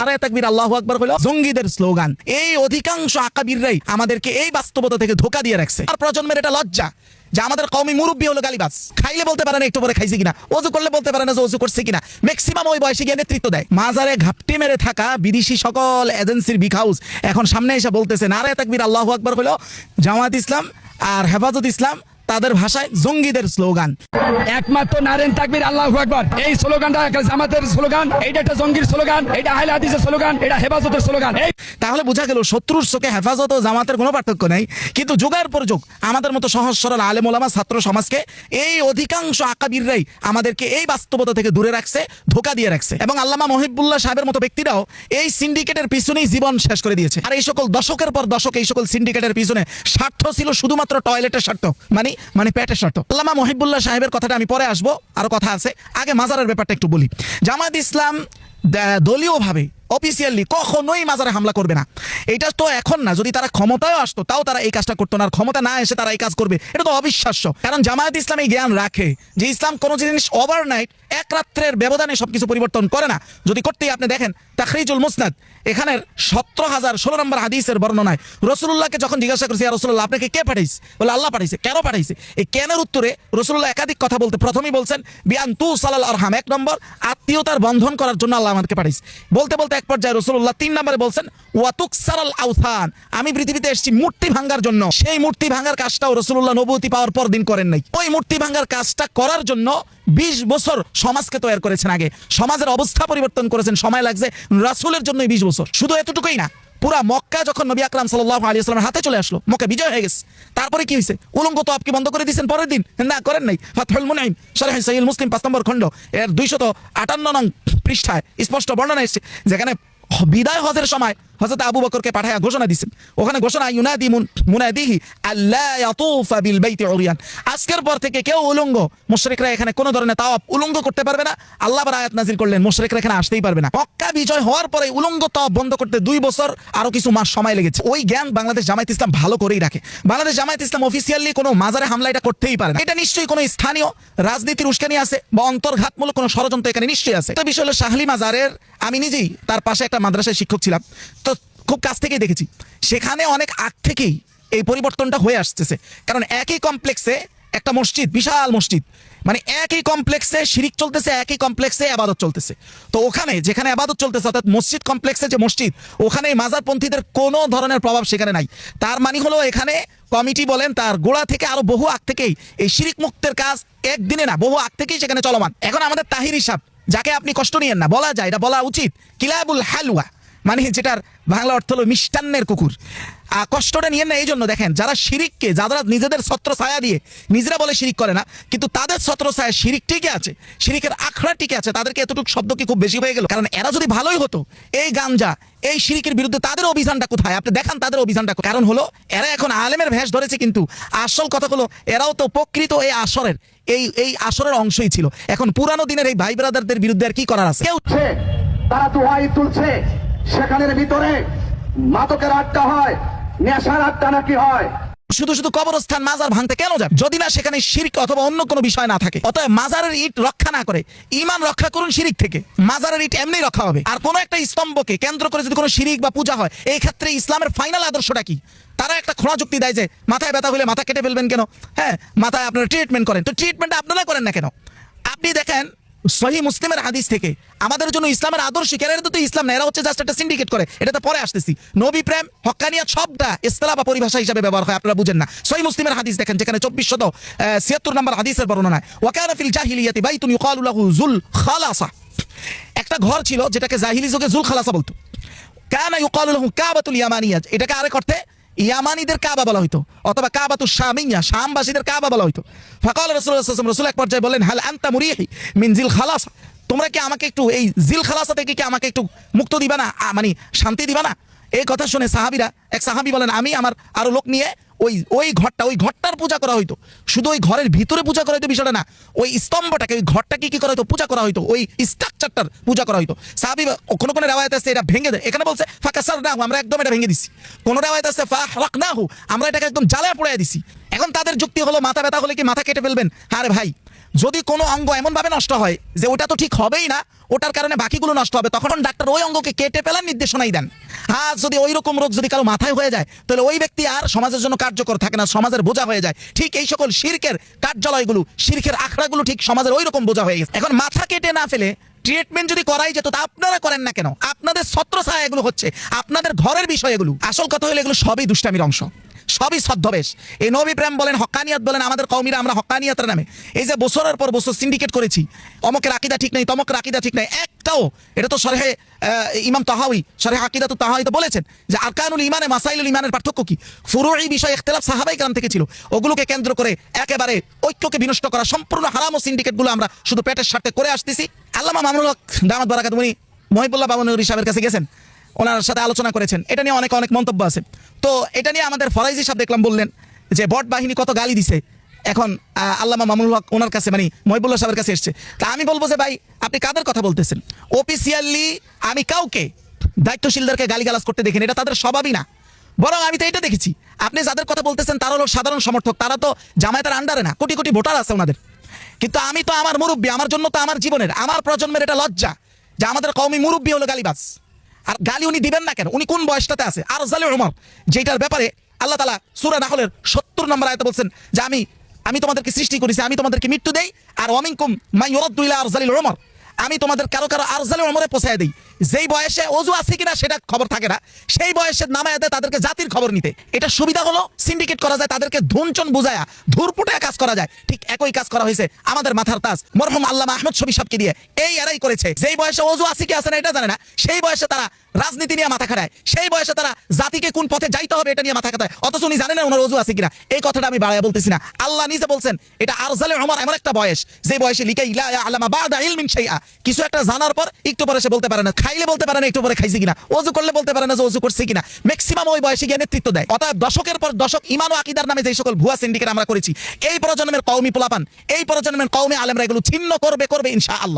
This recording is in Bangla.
নারায়ে তাকবীর আল্লাহু আকবার হলো জঙ্গিদের স্লোগান। এই অধিকাংশ আকাবিররাই আমাদেরকে এই বাস্তবতা থেকে ধোঁকা দিয়ে রাখছে। আর প্রজন্মের এটা লজ্জা যে আমাদের কওমি মুরব্বী হলো গালিবাজ। খাইলে বলতে পারে না একটু পরে খাইছে কিনা, ওযু করলে বলতে পারে না যে ওযু করছে কিনা। ম্যাক্সিমাম ওই বয়সে গিয়ে নেতৃত্ব দেয়। মাজারে ঘাপটি মেরে থাকা বিদেশি সকল এজেন্সির বিগ হাউস এখন সামনে এসে বলতেছে নারায়ে তাকবীর আল্লাহু আকবার হলো জামাত ইসলাম আর হেফাজত ইসলাম তাদের ভাষায় জঙ্গিদের স্লোগান। একমাত্র নারায়ে তাকবীর আল্লাহু আকবার এই স্লোগানটা জামাতের স্লোগান, এইটা একটা জঙ্গির স্লোগান, এটা আহলে হাদিসের স্লোগান, এটা হেফাজতের স্লোগান। তাহলে বোঝা গেল শত্রুর চোখে হেফাজত ও জামাতের কোনো পার্থক্য নেই, কিন্তু যুগের পর যুগ আমাদের মতো সহজ সরল আলেম ওলামা ছাত্র সমাজকে এই অধিকাংশ আকাবিররাই আমাদেরকে এই বাস্তবতা থেকে দূরে রাখছে, ধোঁকা দিয়ে রাখছে। এবং আল্লামা মহিবুল্লাহ সাহেবের মতো ব্যক্তিরাও এই সিন্ডিকেটের পিছনেই জীবন শেষ করে দিয়েছে। আর এই সকল দশকের পর দশক এই সকল সিন্ডিকেটের পিছনে স্বার্থ ছিল শুধুমাত্র টয়লেটের স্বার্থ, মানে পেটের স্বার্থ। আল্লামা মহিবুল্লাহ সাহেবের কথাটা আমি পরে আসবো, আরো কথা আছে। আগে মাজারের ব্যাপারটা একটু বলি। জামাত ইসলাম দলীয়ভাবে অফিসিয়ালি কখনোই মাজারে হামলা করবে না। এটা তো এখন না, যদি তারা ক্ষমতায় আসতো তাও তারা এই কাজটা করতো না। আর ক্ষমতা না এসে তারা এই কাজ করবে, এটা তো অবিশ্বাস্য। কারণ জামায়াত ইসলাম এই জ্ঞান রাখে যে ইসলাম কোনো জিনিস ওভারনাইট এক রাত্রের ব্যবধানে সবকিছু পরিবর্তন করে না। যদি করতেই আপনি দেখেন তাখরিজুল মুসনাদ এখানের 17,016 নম্বর হাদিসের বর্ণনায় রাসূলুল্লাহকে যখন জিজ্ঞাসা করেছে ইয়া রাসূলুল্লাহ আপনাকে কে পাঠাইছে, বলে আল্লাহ পাঠাইছে। কেন পাঠাইছে? এই কেনের উত্তরে রাসূলুল্লাহ একাধিক কথা বলতে প্রথমেই বলছেন বিআন তুসালাল আরহাম, এক নম্বর আত্মীয়তার বন্ধন করার জন্য আল্লাহ আমাদেরকে পাঠাইছে। বলতে বলতে এক পর্যায়ে রাসূলুল্লাহ 3 নম্বরে বলছেন ওয়া তুকসারাল আওথান, আমি পৃথিবীতে এসেছি মূর্তি ভাঙার জন্য। সেই মূর্তি ভাঙার কাজটাও রাসূলুল্লাহ নবুয়তি পাওয়ার পর দিন করেন নাই। ওই মূর্তি ভাঙার কাজটা করার জন্য 20 বছর সমাজকে তৈরি করেছেন। আগে সমাজের অবস্থা পরিবর্তন করেছেন, সময় লাগছে রাসূলের জন্য 20 বছর। শুধু এতটুকুই না, পুরা মক্কা যখন নবী আকরাম সাল্লাল্লাহু আলাইহি ওয়াসাল্লামের হাতে চলে আসলো, মক্কা বিজয় হয়ে গেছে, তারপরে কি হয়েছে? উলঙ্গ তওয়াফ কি বন্ধ করে দিয়েছেন পরের দিন? না, করেন নাই। ফাতহুল মুনঈম শরহ সহিহ মুসলিম 5 নম্বর খণ্ড এর 258 নং পৃষ্ঠায় স্পষ্ট বর্ণনা এসেছে, যেখানে বিদায় হজের সময় হযরত আবু বকরকে পাঠায়া ঘোষণা দিয়েছেন। ওখানে ঘোষণা ইউনাদি মুনাদিহি আল্লা ইয়াতুফা বিল বাইতি উরিয়ান, আজকের পর থেকে কেউ উলঙ্গ, মুশরিকরা এখানে কোনো ধরনের তাওয়াফ উলঙ্গ করতে পারবে না। আল্লাহ আবার আয়াত নাযিল করলেন মুশরিকরা এখানে আসতেই পারবে না। মক্কা বিজয় হওয়ার পরে উলঙ্গ তাওয়াফ বন্ধ করতে 2 বছর আরো কিছু মাস সময় লেগেছে। ওই জ্ঞান বাংলাদেশ জামায়াত ইসলাম ভালো করেই রাখে। বাংলাদেশ জামায়াত ইসলাম অফিসিয়ালি কোনো মাজারে হামলা এটা করতেই পারে না। এটা নিশ্চয়ই কোনো স্থানীয় রাজনীতির উস্কানি আছে বা অন্তর্ঘাতমূলক কোনো ষড়যন্ত্র এখানে নিশ্চয়ই আছে। তো বিষয় হলো শাহলি মাজারের, আমি নিজেই তার পাশে একটা মাদ্রাসায় শিক্ষক ছিলাম, তো খুব কাছ থেকেই দেখেছি সেখানে অনেক আগ থেকেই এই পরিবর্তনটা হয়ে আসতেছে। কারণ একই কমপ্লেক্সে একটা মসজিদ, বিশাল মসজিদ, মানে একই কমপ্লেক্সে শিরিক চলতেছে, একই কমপ্লেক্সে ইবাদত চলতেছে। তো ওখানে যেখানে ইবাদত চলতেছে অর্থাৎ মসজিদ কমপ্লেক্সে যে মসজিদ, ওখানে মাজারপন্থীদের কোনো ধরনের প্রভাব সেখানে নাই। তার মানে হলো এখানে কমিটি বলেন তার গোড়া থেকে আরো বহু আগ থেকেই এই শিরিক মুক্তের কাজ একদিনে না, বহু আগ থেকেই সেখানে চলমান। এখন আমাদের তাহিরি সাহেব, যাকে আপনি কষ্ট নিয়েন না, বলা যায়, এটা বলা উচিত, কিলাবুল হালুয়া, মানে যেটার বাংলা অর্থ হলো মিষ্টান্নের কুকুর। কষ্টটা নিয়েন না এই জন্য, দেখেন যারা শিরিককে, যারা নিজেদের ছত্র ছায়া দিয়ে নিজেরা বলে শিরিক করে না, কিন্তু তাদের ছত্র ছায়া শিরিক টিকে আছে, শিরিকের আখড়া টিকে আছে, তাদেরকে এতটুকু শব্দ কি খুব বেশি হয়ে গেল? কারণ এরা যদি ভালোই হতো, এই গাঞ্জা এই শিরিকের বিরুদ্ধে তাদের অভিযানটা কোথায়? আপনি দেখান তাদের অভিযানটা। কারণ হলো এরা এখন আলেমের ভেষ ধরেছে, কিন্তু আসল কথা হলো এরাও তো প্রকৃত এই আসরের এই আসরের অংশই ছিল। এখন পুরানো দিনের এই ভাই ব্রাদারদের বিরুদ্ধে আর কি করার আছে? কেউ তারা দোহাই তুলছে, সেখানের ভিতরে মাদকের আড্ডা হয়, নেশার আড্ডা নাকি হয়। শুধু শুধু কবরস্থান মাজার ভাঙতে কেন যাবে যদি না সেখানে শিরক অথবা অন্য কোনো বিষয় না থাকে? অতএব মাজারের ইট রক্ষা না করে ঈমান রক্ষা করুন শিরক থেকে। মাজারের ইট এমনি রক্ষা হবে। আর কোনো একটা স্তম্ভকে কেন্দ্র করে যদি কোনো শিরক বা পূজা হয়, এই ক্ষেত্রে ইসলামের ফাইনাল আদর্শটা কি? তারা একটা খোঁড়া যুক্তি দেয় যে মাথায় ব্যথা হলে মাথা কেটে ফেলবেন কেন? হ্যাঁ, মাথায় আপনারা ট্রিটমেন্ট করেন, তো ট্রিটমেন্টটা আপনারা করেন না কেন? আপনি দেখেন সহিহ মুসলিমের হাদিস থেকে আমাদের জন্য ইসলামের আদর্শ কি? এরা তো ইসলাম না, এরা হচ্ছে জাস্ট একটা সিন্ডিকেট করে। এটা তো পরে আসতেছি। নবী প্রেম, হক্কানিয়াত শব্দটা ইসতিলাহ বা পরিভাষা হিসেবে ব্যবহার হয়, আপনারা বুঝেন না। সহিহ মুসলিমের হাদিস দেখেন, যেখানে 2476 নম্বর হাদিসের বর্ণনায় ওয়া কানা ফিল জাহিলিয়াতি বাইতুন ইউকালু লাহু যুল খালাসা, একটা ঘর ছিল যেটাকে জাহিলি যুগে যুল খালাসা বলতো। কানা ইউকালু লাহু কাবাতুল ইয়ামানিয়া, এটাকে আরেক অর্থে ইয়ামানিদের কাবা বলা হইতো, অথবা কাবাতুশ শামিয়া, শামবাসীদের কাবা বলা হইতো। ফাকাল রাসূলুল্লাহ সাল্লাল্লাহু আলাইহি ওয়াসাল্লাম, রাসূল এক পর্যায়ে বলেন হাল আনতা মুরিহি মিন জিল খালাসা, তোমরা কি আমাকে একটু এই জিল খালাসা থেকে কি আমাকে একটু মুক্ত দিবা না, মানে শান্তি দিবা না? এই কথা শুনে সাহাবীরা, এক সাহাবী বলেন আমি আমার আরো লোক নিয়ে ওই ঘরটার পূজা করা হইতো। শুধু ওই ঘরের ভিতরে পূজা করা হইতো বিষয়টা না, ওই স্তম্ভটাকে, ওই ঘরটাকে কি করা হইতো? পূজা করা হইতো, ওই স্ট্রাকচারটার পূজা করা হইতো। সাহাবী কোন কোন রিওয়ায়াত আছে এটা ভেঙে দেয়, এখানে বলছে ফাকাসারনাহু, আমরা একদম এটা ভেঙে দিছি। কোন রিওয়ায়াত আছে ফাহরাকনাহু, আমরা এটাকে একদম জ্বালায় পোড়ায় দিছি। এখন তাদের যুক্তি হলো মাথা ব্যথা হলে কি মাথা কেটে ফেলবেন? আরে ভাই, যদি কোনো অঙ্গ এমন ভাবে নষ্ট হয় যে ওটা তো ঠিক হবেই না, ওটার কারণে বাকিগুলো নষ্ট হবে, তখন ডাক্তার ওই অঙ্গকে কেটে ফেলার নির্দেশনাই দেন। আর যদি ওই রকম রোগ যদি কারো মাথায় হয়ে যায়, তাহলে ওই ব্যক্তি আর সমাজের জন্য কার্যকর থাকে না, সমাজের বোঝা হয়ে যায়। ঠিক এই সকল শিরকের কার্যালয়গুলো, শিরকের আখড়াগুলো ঠিক সমাজের ওই রকম বোঝা হয়ে গেছে। এখন মাথা কেটে না ফেলে ট্রিটমেন্ট যদি করাই যেত, তা আপনারা করেন না কেন? আপনাদের ছত্রছায়া এগুলো হচ্ছে, আপনাদের ঘরের বিষয় এগুলো। আসল কথা হলো এগুলো সবই দুষ্টামির অংশ, সবই ছদ্মবেশ। এই নবী প্রেম বলেন, হক্কানিয়াত বলেন, আমাদের কওমিরা আমরা হক্কানিয়াতের নামে এই যে বছরের পর বছর সিন্ডিকেট করেছি, অমকের আকীদা ঠিক নেই, তমকের আকীদা ঠিক নেই, একটাও, এটা তো শরহে ইমাম তাহাউই, শরহে আকীদাতুত তাহাউই তো বলেছেন যে আরকানুল ঈমানে মাসাইলুল ঈমানের পার্থক্য কি। ফুরুঈ বিষয়ে ইখতিলাফ সাহাবায়ে কেরাম থেকে ছিল, ওগুলোকে কেন্দ্র করে একেবারে ঐক্যকে বিনষ্ট করা সম্পূর্ণ হারাম ও সিন্ডিকেটগুলো আমরা শুধু পেটের স্বার্থে করে আসতেছি। আল্লামা মামুনুল হক দামাত বারাকাত উনি মহিবুল্লাহ বাবনগরী সাহেবের কাছে গেছেন, ওনার সাথে আলোচনা করেছেন, এটা নিয়ে অনেক অনেক মন্তব্য আছে। তো এটা নিয়ে আমাদের ফরাইজি সাহেব দেখলাম বললেন যে বট বাহিনী কত গালি দিছে, এখন আল্লামা মামুনুল হক ওনার কাছে মানে মহিবুল্লাহ সাহেবের কাছে এসছে। তা আমি বলবো যে ভাই, আপনি কাদের কথা বলতেছেন? অফিসিয়ালি আমি কাউকে দায়িত্বশীলদেরকে গালিগালাজ করতে দেখিনি, এটা তাদের স্বভাবই না। বরং আমি তো এটা দেখেছি, আপনি যাদের কথা বলতেছেন তারা হলো সাধারণ সমর্থক, তারা তো জামায়াতের আন্ডারে না, কোটি কোটি ভোটার আছে ওনাদের। কিন্তু আমি তো আমার মুরব্বী, আমার জন্য তো আমার জীবনের, আমার প্রজন্মের এটা লজ্জা যে আমাদের কওমি মুরব্বী হলো গালিবাজ। আর গালি উনি দিবেন না কেন? উনি কোন বয়সটাতে আছে? আর জালে উমর, যেটার ব্যাপারে আল্লাহ তাআলা সূরা নাহলের 70 নম্বর আয়াতে বলছেন যে আমি তোমাদেরকে সৃষ্টি করেছি, আমি তোমাদেরকে মৃত্যু দেই, আর ওয়ামিনকুম মান ইউরাদ্দু ইলা আরজালিল উমর, আমি তোমাদের কারো কারো আরজালে উমরে পৌঁছায় দেই। যেই বয়সে ওযু আছে কিনা সেটা খবর থাকে না, সেই বয়সে নামায় দেয় তাদেরকে জাতির খবর নিতে। এটা সুবিধা হলো, সিন্ডিকেট করা যায়, তাদেরকে ধুনচন বুঝায়া ধুরপুটায় কাজ করা যায়। ঠিক একই কাজ করা হয়েছে আমাদের মাথার তাজ মরহুম আল্লামা আহমদ শফী সাহেবকে দিয়ে, এই এরাই করেছে। যেই বয়সে ওযু আছে কি আছে না এটা জানে না, সেই বয়সে তারা রাজনীতি নিয়ে মাথা খাটায়, সেই বয়সে তারা জাতিকে কোন পথে যাইতে হবে এটা নিয়ে মাথা খাটায়, অথচ উনি জানেন না ওনার ওযু আছে কিনা। এই কথাটা আমি বাড়ায় বলতেছি না, আল্লাহ নিজে বলছেন এটা আরজালে উমর এমন একটা বয়স যে বয়সে লিখে ইলা আলামা বাদা ইলমিন শাইআ, কিছু একটা জানার পর একটু পরে সে বলতে পারে না, খাইলে বলতে পারে না একটু পরে খাইছে কিনা, ওযু করলে বলতে পারে না যে ওযু করছে কিনা। ম্যাক্সিমাম ওই বয়সে গিয়ে নেতৃত্ব দেয়। অতএব দশকের পর দশক ঈমান ও আকীদার নামে যে সকল ভুয়া সিন্ডিকেট আমরা করেছি, এই প্রজন্মের কওমি পোলাপান, এই প্রজন্মের কওমি আলেমরা এগুলো ছিন্ন করবে ইনশাআল্লাহ।